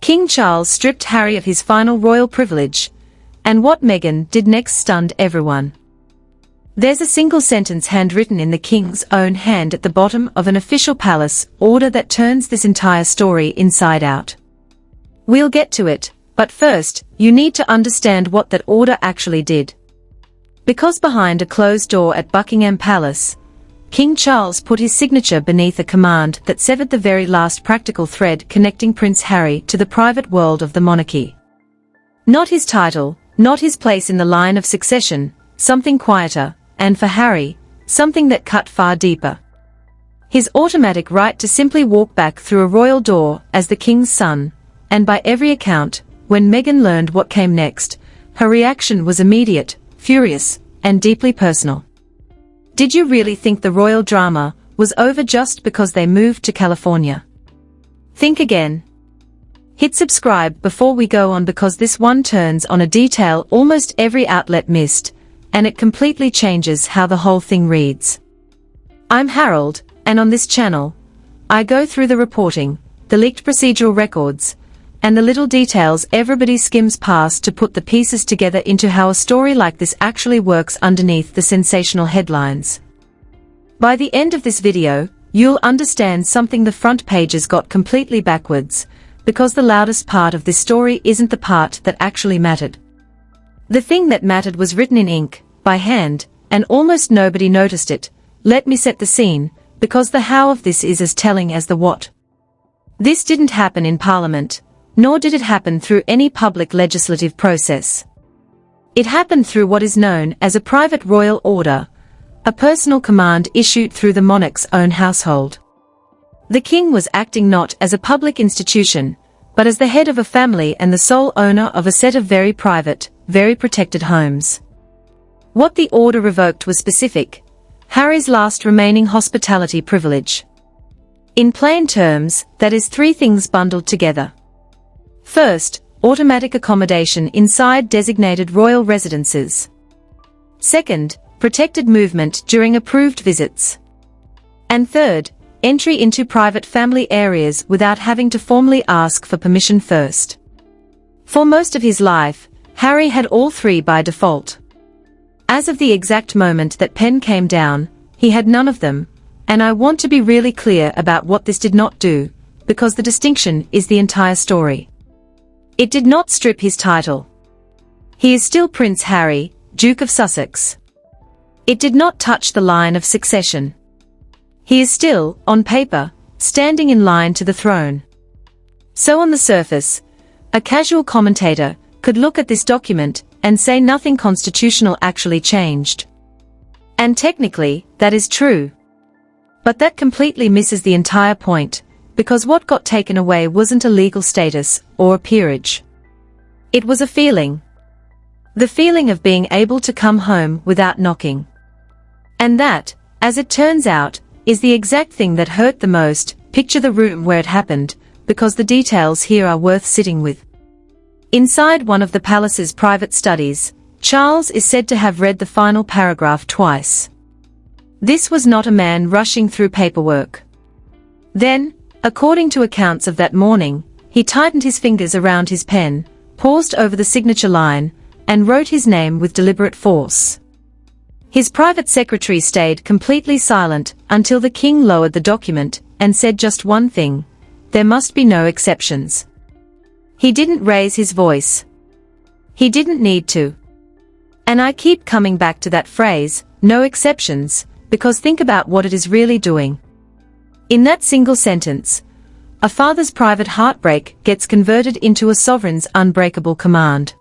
King Charles stripped Harry of his final royal privilege, and what Meghan did next stunned everyone. There's a single sentence handwritten in the king's own hand at the bottom of an official palace order that turns this entire story inside out. We'll get to it, but first, you need to understand what that order actually did. Because behind a closed door at Buckingham Palace, King Charles put his signature beneath a command that severed the very last practical thread connecting Prince Harry to the private world of the monarchy. Not his title, not his place in the line of succession, something quieter, and for Harry, something that cut far deeper. His automatic right to simply walk back through a royal door as the king's son, and by every account, when Meghan learned what came next, her reaction was immediate, furious, and deeply personal. Did you really think the royal drama was over just because they moved to California? Think again. Hit subscribe before we go on, because this one turns on a detail almost every outlet missed, and it completely changes how the whole thing reads. I'm Harold, and on this channel, I go through the reporting, the leaked procedural records, and the little details everybody skims past to put the pieces together into how a story like this actually works underneath the sensational headlines. By the end of this video, you'll understand something the front pages got completely backwards, because the loudest part of this story isn't the part that actually mattered. The thing that mattered was written in ink, by hand, and almost nobody noticed it. Let me set the scene, because the how of this is as telling as the what. This didn't happen in Parliament, nor did it happen through any public legislative process. It happened through what is known as a private royal order, a personal command issued through the monarch's own household. The king was acting not as a public institution, but as the head of a family and the sole owner of a set of very private, very protected homes. What the order revoked was specific: Harry's last remaining hospitality privilege. In plain terms, that is three things bundled together. First, automatic accommodation inside designated royal residences. Second, protected movement during approved visits. And third, entry into private family areas without having to formally ask for permission first. For most of his life, Harry had all three by default. As of the exact moment that pen came down, he had none of them, and I want to be really clear about what this did not do, because the distinction is the entire story. It did not strip his title. He is still Prince Harry, Duke of Sussex. It did not touch the line of succession. He is still, on paper, standing in line to the throne. So on the surface, a casual commentator could look at this document and say nothing constitutional actually changed. And technically, that is true. But that completely misses the entire point, because what got taken away wasn't a legal status or a peerage. It was a feeling. The feeling of being able to come home without knocking. And that, as it turns out, is the exact thing that hurt the most. Picture the room where it happened, because the details here are worth sitting with. Inside one of the palace's private studies, Charles is said to have read the final paragraph twice. This was not a man rushing through paperwork. Then, according to accounts of that morning, he tightened his fingers around his pen, paused over the signature line, and wrote his name with deliberate force. His private secretary stayed completely silent until the king lowered the document and said just one thing: there must be no exceptions. He didn't raise his voice. He didn't need to. And I keep coming back to that phrase, no exceptions, because think about what it is really doing. In that single sentence, a father's private heartbreak gets converted into a sovereign's unbreakable command.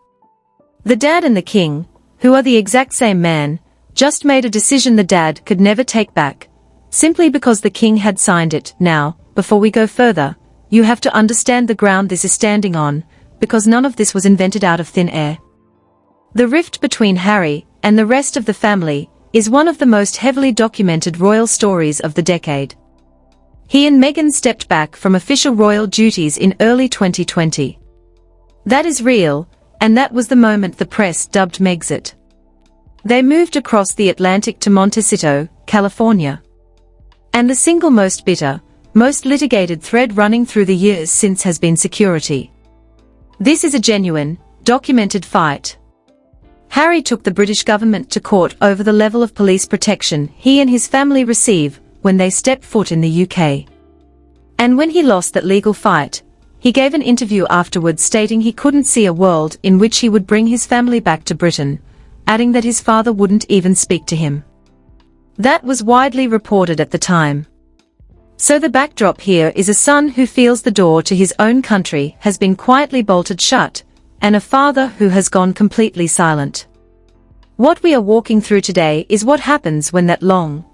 The dad and the king, who are the exact same man, just made a decision the dad could never take back, simply because the king had signed it. Now, before we go further, you have to understand the ground this is standing on, because none of this was invented out of thin air. The rift between Harry and the rest of the family is one of the most heavily documented royal stories of the decade. He and Meghan stepped back from official royal duties in early 2020. That is real, and that was the moment the press dubbed Megxit. They moved across the Atlantic to Montecito, California. And the single most bitter, most litigated thread running through the years since has been security. This is a genuine, documented fight. Harry took the British government to court over the level of police protection he and his family receive when they step foot in the UK. And when he lost that legal fight, he gave an interview afterwards stating he couldn't see a world in which he would bring his family back to Britain, adding that his father wouldn't even speak to him. That was widely reported at the time. So the backdrop here is a son who feels the door to his own country has been quietly bolted shut, and a father who has gone completely silent. What we are walking through today is what happens when that long,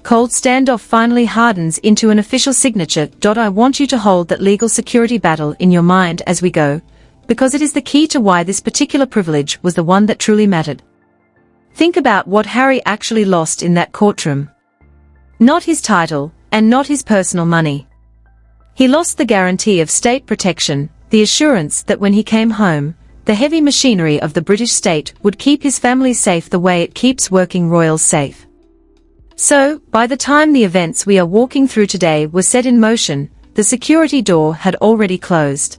cold standoff finally hardens into an official signature. I want you to hold that legal security battle in your mind as we go, because it is the key to why this particular privilege was the one that truly mattered. Think about what Harry actually lost in that courtroom. Not his title, and not his personal money. He lost the guarantee of state protection, the assurance that when he came home, the heavy machinery of the British state would keep his family safe the way it keeps working royals safe. So, by the time the events we are walking through today were set in motion, the security door had already closed.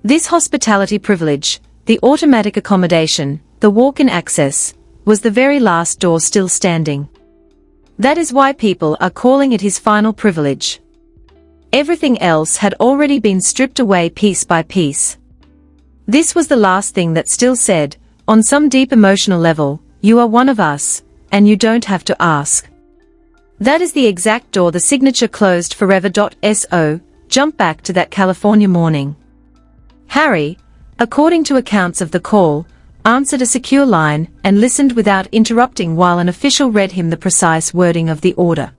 This hospitality privilege, the automatic accommodation, the walk-in access, was the very last door still standing. That is why people are calling it his final privilege. Everything else had already been stripped away piece by piece. This was the last thing that still said, on some deep emotional level, you are one of us, and you don't have to ask. That is the exact door the signature closed forever. So, jump back to that California morning. Harry, according to accounts of the call, answered a secure line and listened without interrupting while an official read him the precise wording of the order.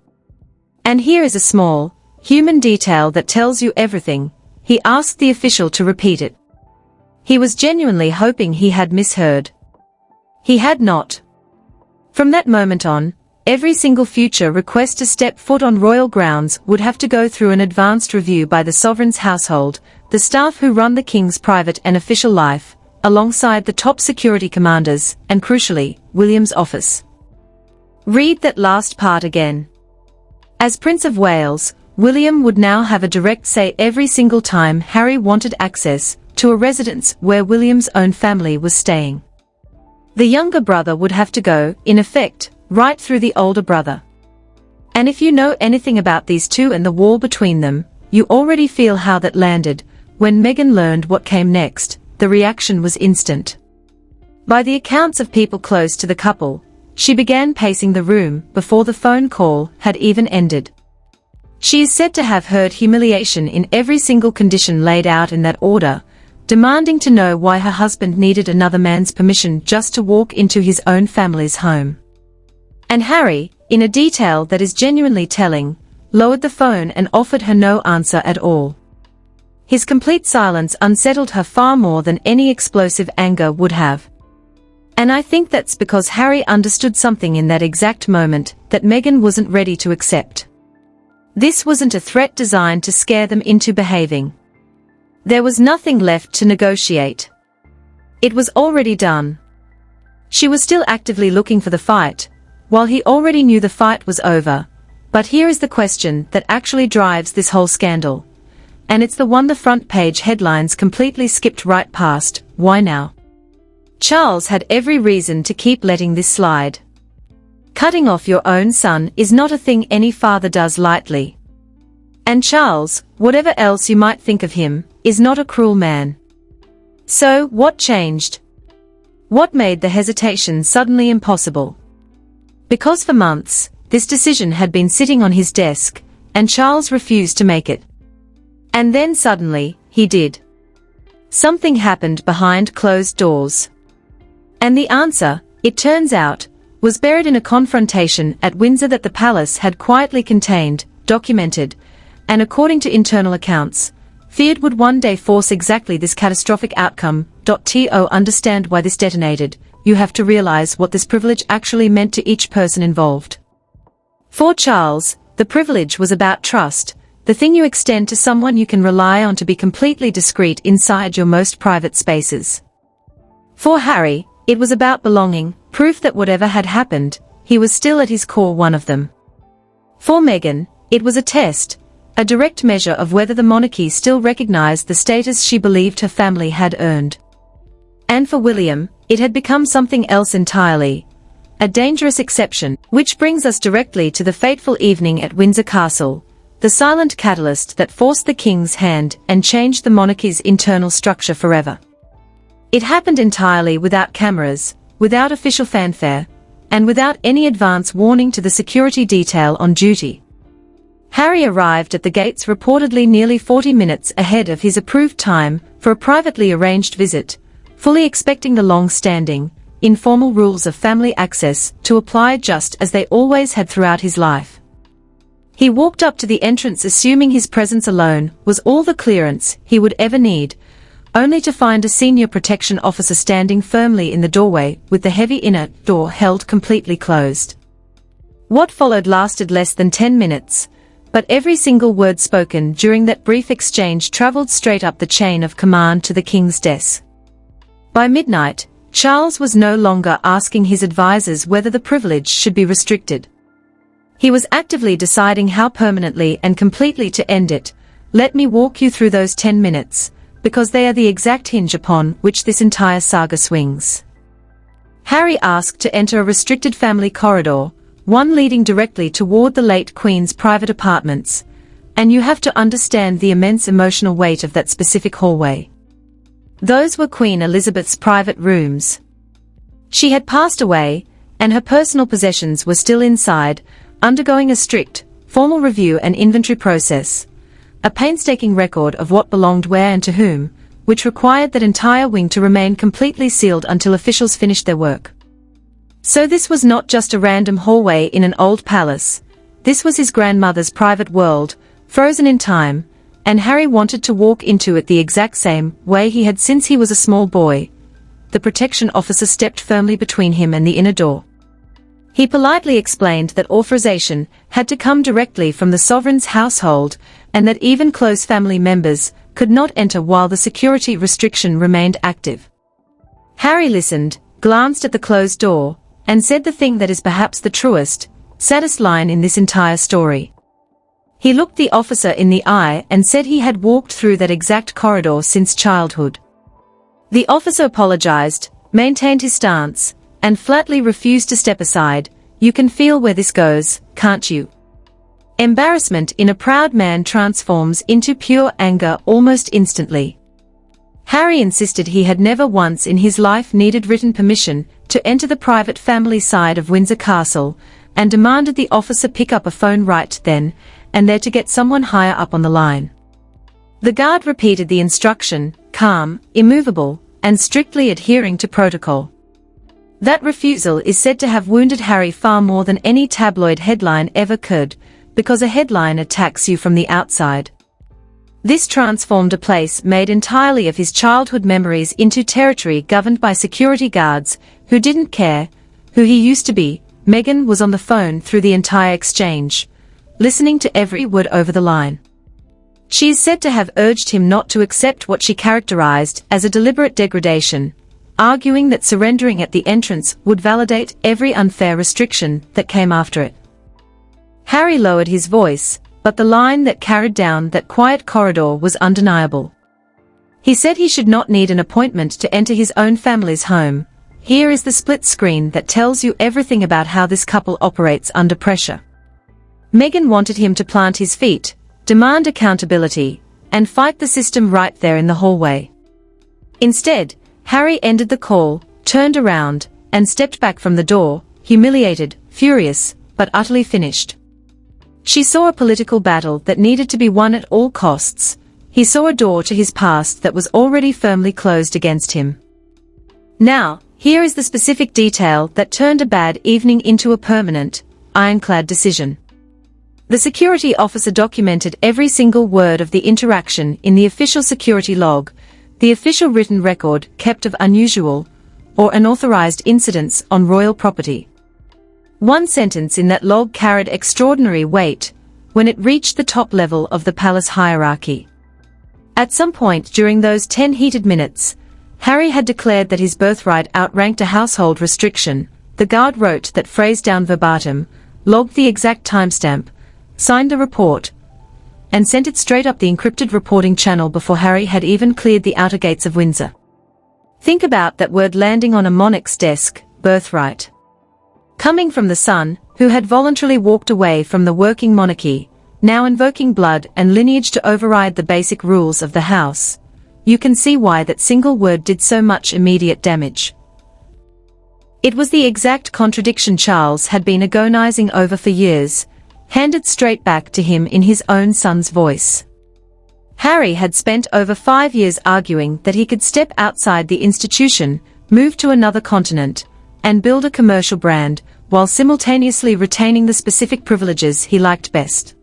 And here is a small, human detail that tells you everything. He asked the official to repeat it. He was genuinely hoping he had misheard. He had not. From that moment on, every single future request to step foot on royal grounds would have to go through an advanced review by the sovereign's household, the staff who run the king's private and official life, alongside the top security commanders, and crucially, William's office. Read that last part again. As Prince of Wales, William would now have a direct say every single time Harry wanted access to a residence where William's own family was staying. The younger brother would have to go, in effect, right through the older brother. And if you know anything about these two and the wall between them, you already feel how that landed. When Meghan learned what came next, the reaction was instant. By the accounts of people close to the couple, she began pacing the room before the phone call had even ended. She is said to have heard humiliation in every single condition laid out in that order, demanding to know why her husband needed another man's permission just to walk into his own family's home. And Harry, in a detail that is genuinely telling, lowered the phone and offered her no answer at all. His complete silence unsettled her far more than any explosive anger would have. And I think that's because Harry understood something in that exact moment that Meghan wasn't ready to accept. This wasn't a threat designed to scare them into behaving. There was nothing left to negotiate. It was already done. She was still actively looking for the fight, while he already knew the fight was over. But here is the question that actually drives this whole scandal. And it's the one the front page headlines completely skipped right past. Why now? Charles had every reason to keep letting this slide. Cutting off your own son is not a thing any father does lightly. And Charles, whatever else you might think of him, is not a cruel man. So, what changed? What made the hesitation suddenly impossible? Because for months, this decision had been sitting on his desk, and Charles refused to make it. And then suddenly, he did. Something happened behind closed doors. And the answer, it turns out, was buried in a confrontation at Windsor that the palace had quietly contained, documented, and according to internal accounts, feared would one day force exactly this catastrophic outcome. To understand why this detonated, you have to realize what this privilege actually meant to each person involved. For Charles, the privilege was about trust, the thing you extend to someone you can rely on to be completely discreet inside your most private spaces. For Harry, it was about belonging, proof that whatever had happened, he was still at his core one of them. For Meghan, it was a test, A direct measure of whether the monarchy still recognized the status she believed her family had earned. And for William, it had become something else entirely. A dangerous exception, which brings us directly to the fateful evening at Windsor Castle, the silent catalyst that forced the king's hand and changed the monarchy's internal structure forever. It happened entirely without cameras, without official fanfare, and without any advance warning to the security detail on duty. Harry arrived at the gates reportedly nearly 40 minutes ahead of his approved time for a privately arranged visit, fully expecting the long-standing, informal rules of family access to apply just as they always had throughout his life. He walked up to the entrance assuming his presence alone was all the clearance he would ever need, only to find a senior protection officer standing firmly in the doorway with the heavy inner door held completely closed. What followed lasted less than 10 minutes, but every single word spoken during that brief exchange traveled straight up the chain of command to the king's desk. By midnight, Charles was no longer asking his advisors whether the privilege should be restricted. He was actively deciding how permanently and completely to end it. Let me walk you through those 10 minutes, because they are the exact hinge upon which this entire saga swings. Harry asked to enter a restricted family corridor, one leading directly toward the late Queen's private apartments, and you have to understand the immense emotional weight of that specific hallway. Those were Queen Elizabeth's private rooms. She had passed away, and her personal possessions were still inside, undergoing a strict, formal review and inventory process, a painstaking record of what belonged where and to whom, which required that entire wing to remain completely sealed until officials finished their work. So this was not just a random hallway in an old palace, this was his grandmother's private world, frozen in time, and Harry wanted to walk into it the exact same way he had since he was a small boy. The protection officer stepped firmly between him and the inner door. He politely explained that authorization had to come directly from the sovereign's household, and that even close family members could not enter while the security restriction remained active. Harry listened, glanced at the closed door, and said the thing that is perhaps the truest, saddest line in this entire story. He looked the officer in the eye and said he had walked through that exact corridor since childhood. The officer apologized, maintained his stance, and flatly refused to step aside. You can feel where this goes, can't you? Embarrassment in a proud man transforms into pure anger almost instantly. Harry insisted he had never once in his life needed written permission to enter the private family side of Windsor Castle, and demanded the officer pick up a phone right then and there to get someone higher up on the line. The guard repeated the instruction, calm, immovable, and strictly adhering to protocol. That refusal is said to have wounded Harry far more than any tabloid headline ever could, because a headline attacks you from the outside. This transformed a place made entirely of his childhood memories into territory governed by security guards who didn't care who he used to be. Meghan was on the phone through the entire exchange, listening to every word over the line. She is said to have urged him not to accept what she characterized as a deliberate degradation, arguing that surrendering at the entrance would validate every unfair restriction that came after it. Harry lowered his voice, but the line that carried down that quiet corridor was undeniable. He said he should not need an appointment to enter his own family's home. Here is the split screen that tells you everything about how this couple operates under pressure. Meghan wanted him to plant his feet, demand accountability, and fight the system right there in the hallway. Instead, Harry ended the call, turned around, and stepped back from the door, humiliated, furious, but utterly finished. She saw a political battle that needed to be won at all costs. He saw a door to his past that was already firmly closed against him. Now, here is the specific detail that turned a bad evening into a permanent, ironclad decision. The security officer documented every single word of the interaction in the official security log, the official written record kept of unusual or unauthorized incidents on royal property. One sentence in that log carried extraordinary weight when it reached the top level of the palace hierarchy. At some point during those 10 heated minutes, Harry had declared that his birthright outranked a household restriction. The guard wrote that phrase down verbatim, logged the exact timestamp, signed the report, and sent it straight up the encrypted reporting channel before Harry had even cleared the outer gates of Windsor. Think about that word landing on a monarch's desk, birthright. Coming from the son, who had voluntarily walked away from the working monarchy, now invoking blood and lineage to override the basic rules of the house. You can see why that single word did so much immediate damage. It was the exact contradiction Charles had been agonizing over for years, handed straight back to him in his own son's voice. Harry had spent over 5 years arguing that he could step outside the institution, move to another continent, and build a commercial brand, while simultaneously retaining the specific privileges he liked best.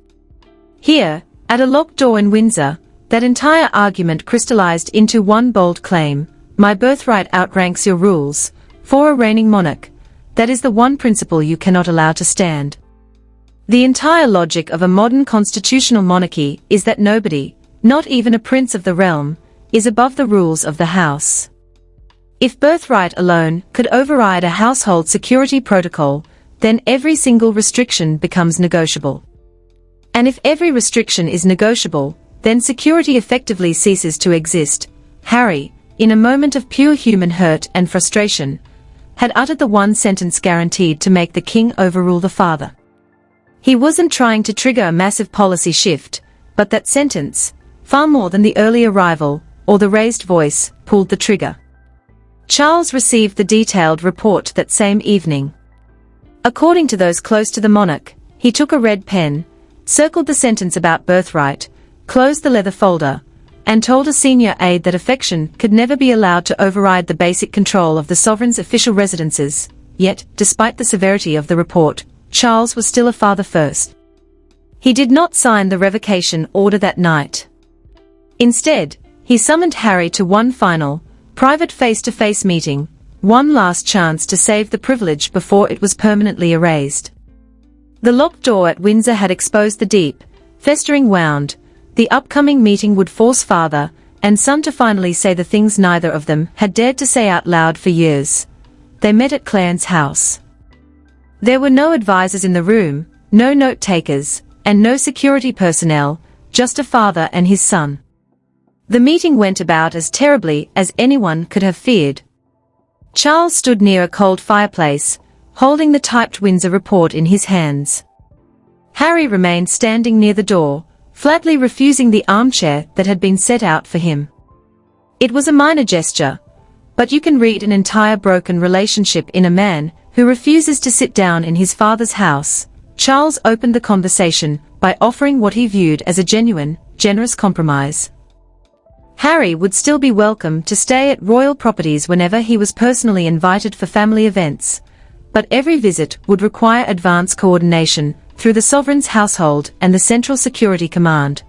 Here, at a locked door in Windsor, that entire argument crystallized into one bold claim: my birthright outranks your rules. For a reigning monarch, that is the one principle you cannot allow to stand. The entire logic of a modern constitutional monarchy is that nobody, not even a prince of the realm, is above the rules of the house. If birthright alone could override a household security protocol, then every single restriction becomes negotiable. And if every restriction is negotiable, then security effectively ceases to exist. Harry, in a moment of pure human hurt and frustration, had uttered the one sentence guaranteed to make the king overrule the father. He wasn't trying to trigger a massive policy shift, but that sentence, far more than the early arrival, or the raised voice, pulled the trigger. Charles received the detailed report that same evening. According to those close to the monarch, he took a red pen, circled the sentence about birthright, closed the leather folder, and told a senior aide that affection could never be allowed to override the basic control of the sovereign's official residences. Yet, despite the severity of the report, Charles was still a father first. He did not sign the revocation order that night. Instead, he summoned Harry to one final, private face-to-face meeting, one last chance to save the privilege before it was permanently erased. The locked door at Windsor had exposed the deep, festering wound. The upcoming meeting would force father and son to finally say the things neither of them had dared to say out loud for years. They met at Clarence house. There were no advisors in the room, no note-takers, and no security personnel, just a father and his son. The meeting went about as terribly as anyone could have feared. Charles stood near a cold fireplace, holding the typed Windsor report in his hands. Harry remained standing near the door, flatly refusing the armchair that had been set out for him. It was a minor gesture, but you can read an entire broken relationship in a man who refuses to sit down in his father's house. Charles opened the conversation by offering what he viewed as a genuine, generous compromise. Harry would still be welcome to stay at royal properties whenever he was personally invited for family events, but every visit would require advance coordination through the sovereign's household and the Central Security Command.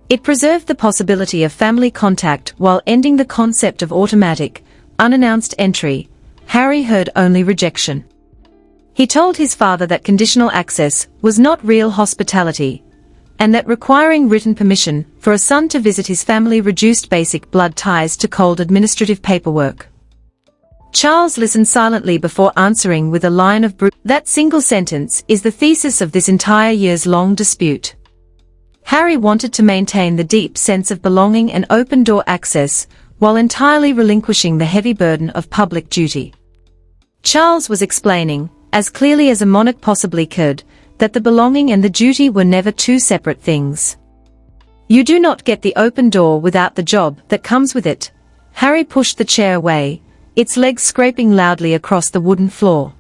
It preserved the possibility of family contact while ending the concept of automatic, unannounced entry. Harry heard only rejection. He told his father that conditional access was not real hospitality, and that requiring written permission for a son to visit his family reduced basic blood ties to cold administrative paperwork. Charles listened silently before answering with a line of that single sentence is the thesis of this entire years-long dispute. Harry wanted to maintain the deep sense of belonging and open-door access, while entirely relinquishing the heavy burden of public duty. Charles was explaining, as clearly as a monarch possibly could, that the belonging and the duty were never two separate things. You do not get the open door without the job that comes with it. Harry pushed the chair away, its legs scraping loudly across the wooden floor.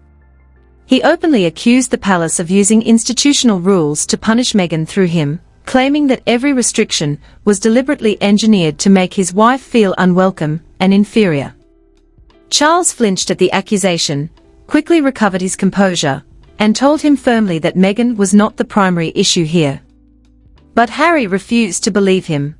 He openly accused the palace of using institutional rules to punish Meghan through him, claiming that every restriction was deliberately engineered to make his wife feel unwelcome and inferior. Charles flinched at the accusation, quickly recovered his composure, and told him firmly that Meghan was not the primary issue here. But Harry refused to believe him.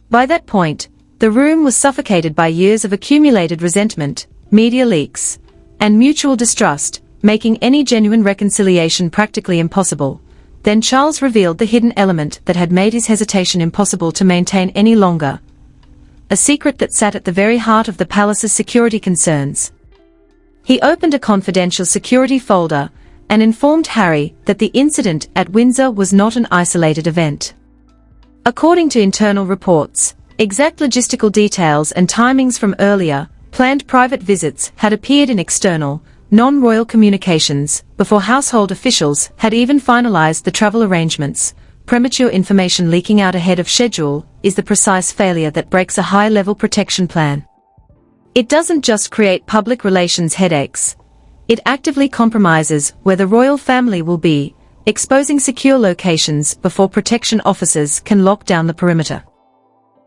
By that point, the room was suffocated by years of accumulated resentment, media leaks, and mutual distrust, making any genuine reconciliation practically impossible. Then Charles revealed the hidden element that had made his hesitation impossible to maintain any longer. A secret that sat at the very heart of the palace's security concerns. He opened a confidential security folder and informed Harry that the incident at Windsor was not an isolated event. According to internal reports, exact logistical details and timings from earlier, planned private visits had appeared in external, non-royal communications before household officials had even finalized the travel arrangements. Premature information leaking out ahead of schedule is the precise failure that breaks a high-level protection plan. It doesn't just create public relations headaches. It actively compromises where the royal family will be, exposing secure locations before protection officers can lock down the perimeter.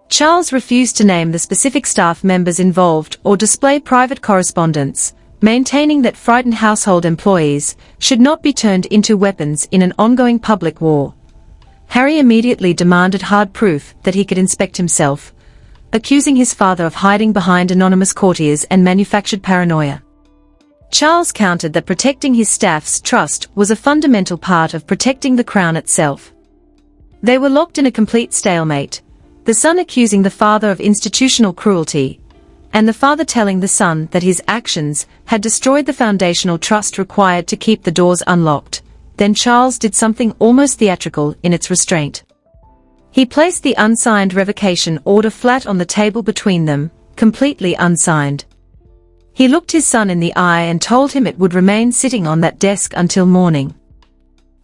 Charles refused to name the specific staff members involved or display private correspondence, maintaining that frightened household employees should not be turned into weapons in an ongoing public war. Harry immediately demanded hard proof that he could inspect himself, accusing his father of hiding behind anonymous courtiers and manufactured paranoia. Charles countered that protecting his staff's trust was a fundamental part of protecting the crown itself. They were locked in a complete stalemate, the son accusing the father of institutional cruelty, and the father telling the son that his actions had destroyed the foundational trust required to keep the doors unlocked. Then Charles did something almost theatrical in its restraint. He placed the unsigned revocation order flat on the table between them, completely unsigned. He looked his son in the eye and told him it would remain sitting on that desk until morning.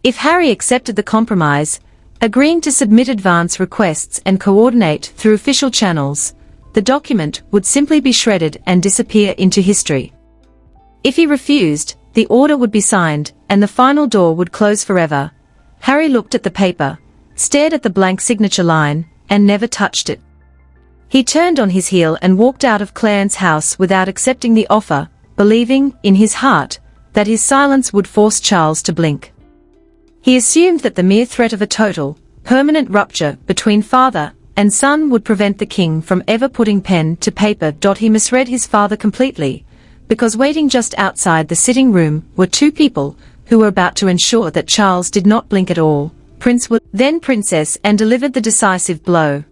If Harry accepted the compromise, agreeing to submit advance requests and coordinate through official channels, the document would simply be shredded and disappear into history. If he refused, the order would be signed, and the final door would close forever. Harry looked at the paper, stared at the blank signature line, and never touched it. He turned on his heel and walked out of Clarence's house without accepting the offer, believing, in his heart, that his silence would force Charles to blink. He assumed that the mere threat of a total, permanent rupture between father and son would prevent the king from ever putting pen to paper. He misread his father completely, because waiting just outside the sitting room were two people who were about to ensure that Charles did not blink at all, Prince William, then Princess, and delivered the decisive blow.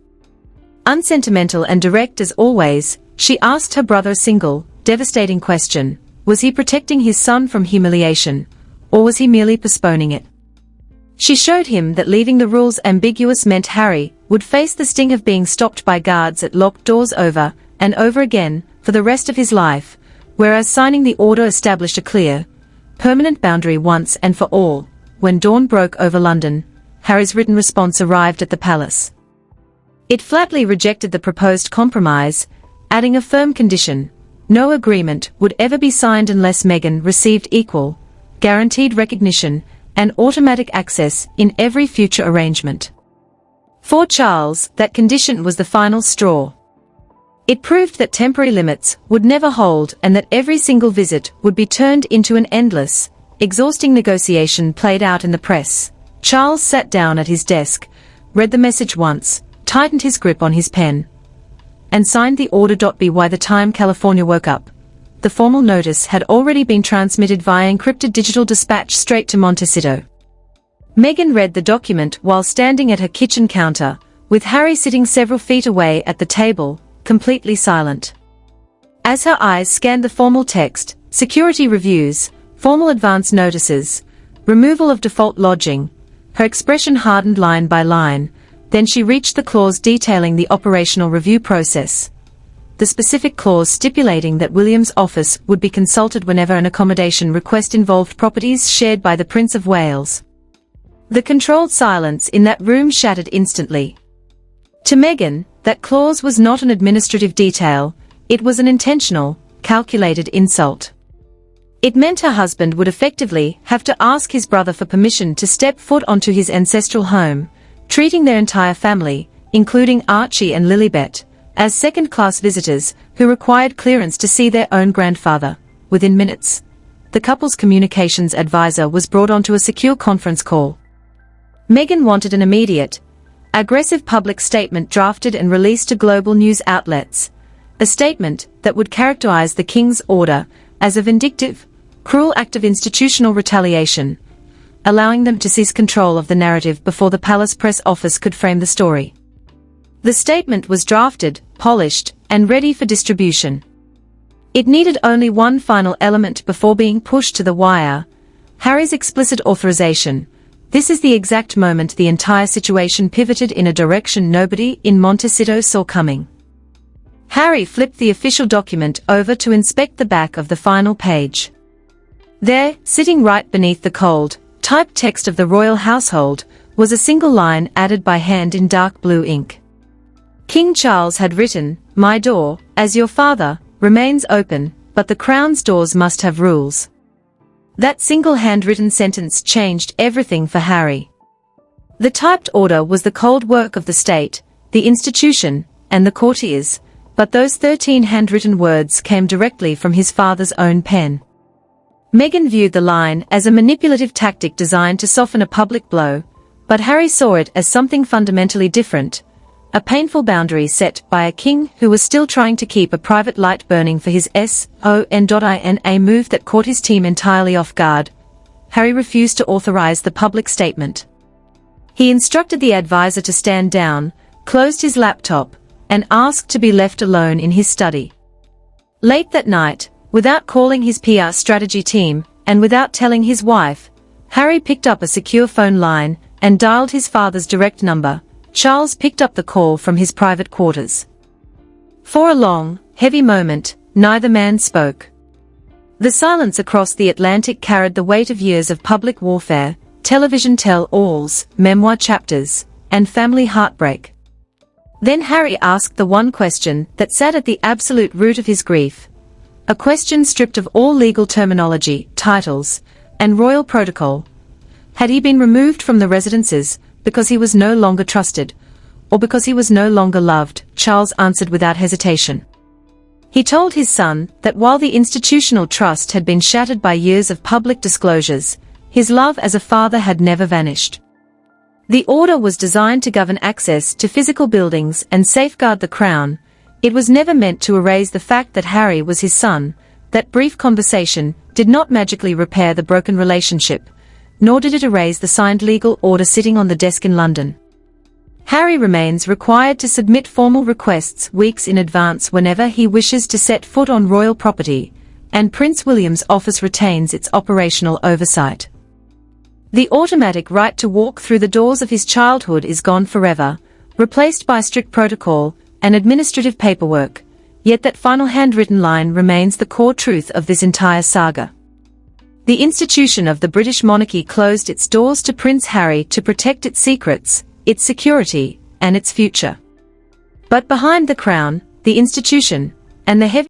Unsentimental and direct as always, she asked her brother a single, devastating question: was he protecting his son from humiliation, or was he merely postponing it? She showed him that leaving the rules ambiguous meant Harry would face the sting of being stopped by guards at locked doors over and over again for the rest of his life, whereas signing the order established a clear, permanent boundary once and for all. When dawn broke over London, Harry's written response arrived at the palace. It flatly rejected the proposed compromise, adding a firm condition: no agreement would ever be signed unless Meghan received equal, guaranteed recognition, and automatic access in every future arrangement. For Charles, that condition was the final straw. It proved that temporary limits would never hold and that every single visit would be turned into an endless, exhausting negotiation played out in the press. Charles sat down at his desk, read the message once, tightened his grip on his pen, and signed the order. By the time California woke up, the formal notice had already been transmitted via encrypted digital dispatch straight to Montecito. Meghan read the document while standing at her kitchen counter, with Harry sitting several feet away at the table, completely silent. As her eyes scanned the formal text, security reviews, formal advance notices, removal of default lodging, her expression hardened line by line. Then she reached the clause detailing the operational review process. The specific clause stipulating that William's office would be consulted whenever an accommodation request involved properties shared by the Prince of Wales. The controlled silence in that room shattered instantly. To Meghan, that clause was not an administrative detail, it was an intentional, calculated insult. It meant her husband would effectively have to ask his brother for permission to step foot onto his ancestral home, treating their entire family, including Archie and Lilibet, as second-class visitors who required clearance to see their own grandfather. Within minutes, the couple's communications advisor was brought onto a secure conference call. Meghan wanted an immediate, aggressive public statement drafted and released to global news outlets, a statement that would characterize the king's order as a vindictive, cruel act of institutional retaliation, allowing them to seize control of the narrative before the palace press office could frame the story. The statement was drafted, polished, and ready for distribution. It needed only one final element before being pushed to the wire: Harry's explicit authorization, This is the exact moment the entire situation pivoted in a direction nobody in Montecito saw coming. Harry flipped the official document over to inspect the back of the final page. There, sitting right beneath the cold, typed text of the royal household, was a single line added by hand in dark blue ink. King Charles had written, "My door, as your father, remains open, but the crown's doors must have rules." That single handwritten sentence changed everything for Harry. The typed order was the cold work of the state, the institution, and the courtiers, but those 13 handwritten words came directly from his father's own pen. Meghan viewed the line as a manipulative tactic designed to soften a public blow, but Harry saw it as something fundamentally different, a painful boundary set by a king who was still trying to keep a private light burning for his son. In a move that caught his team entirely off guard, Harry refused to authorize the public statement. He instructed the advisor to stand down, closed his laptop, and asked to be left alone in his study. Late that night, without calling his PR strategy team, and without telling his wife, Harry picked up a secure phone line and dialed his father's direct number. Charles picked up the call from his private quarters. For a long, heavy moment, neither man spoke. The silence across the Atlantic carried the weight of years of public warfare, television tell-alls, memoir chapters, and family heartbreak. Then Harry asked the one question that sat at the absolute root of his grief. A question stripped of all legal terminology, titles, and royal protocol. Had he been removed from the residences because he was no longer trusted, or because he was no longer loved? Charles answered without hesitation. He told his son that while the institutional trust had been shattered by years of public disclosures, his love as a father had never vanished. The order was designed to govern access to physical buildings and safeguard the crown. It was never meant to erase the fact that Harry was his son. That brief conversation did not magically repair the broken relationship, nor did it erase the signed legal order sitting on the desk in London. Harry remains required to submit formal requests weeks in advance whenever he wishes to set foot on royal property, and Prince William's office retains its operational oversight. The automatic right to walk through the doors of his childhood is gone forever, replaced by strict protocol and administrative paperwork, yet that final handwritten line remains the core truth of this entire saga. The institution of the British monarchy closed its doors to Prince Harry to protect its secrets, its security, and its future. But behind the crown, the institution, and the heavy